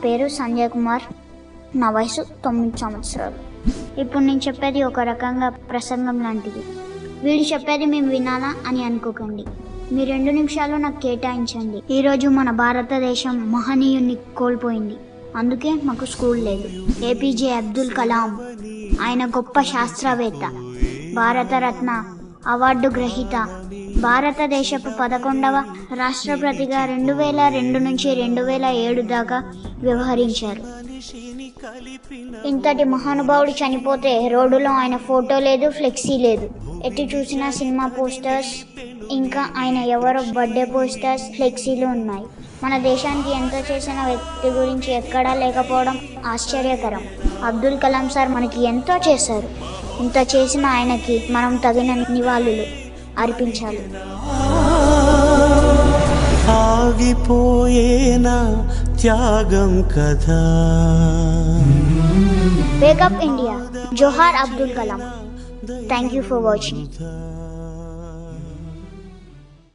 పేరు సంజయ్ కుమార్. నా వయసు 9 సంవత్సరాలు. ఇప్పుడు నేను చెప్పేది ఒక రకంగా ప్రసంగం లాంటిది. వీడు చెప్పేది మేము వినాలా అని అనుకోకండి. మీ 2 నిమిషాలు నాకు కేటాయించండి. ఈరోజు మన భారతదేశం మహనీయుని కోల్పోయింది. అందుకే మాకు స్కూల్ లేదు. ఏపీజే అబ్దుల్ కలాం, ఆయన గొప్ప శాస్త్రవేత్త, భారతరత్న అవార్డు గ్రహీత, భారతదేశపు 11వ రాష్ట్రపతిగా 2002 నుంచి 2007 దాకా వ్యవహరించారు. ఇంతటి మహానుభావుడు చనిపోతే రోడ్డులో ఆయన ఫోటో లేదు, ఫ్లెక్సీ లేదు. ఎటు చూసినా సినిమా పోస్టర్స్, ఇంకా ఆయన ఎవరో బర్త్డే పోస్టర్స్, ఫ్లెక్సీలు ఉన్నాయి. మన దేశానికి ఎంతో చేసిన వ్యక్తి గురించి ఎక్కడా లేకపోవడం ఆశ్చర్యకరం. అబ్దుల్ కలాం సార్ మనకి ఎంతో చేశారు. ఇంత చేసిన ఆయనకి మనం తగిన నివాళులు అర్పించాలి. ఆగిపోయేనా త్యాగం కదా. Wake up India. జోహార్ Abdul Kalam. Thank you for watching.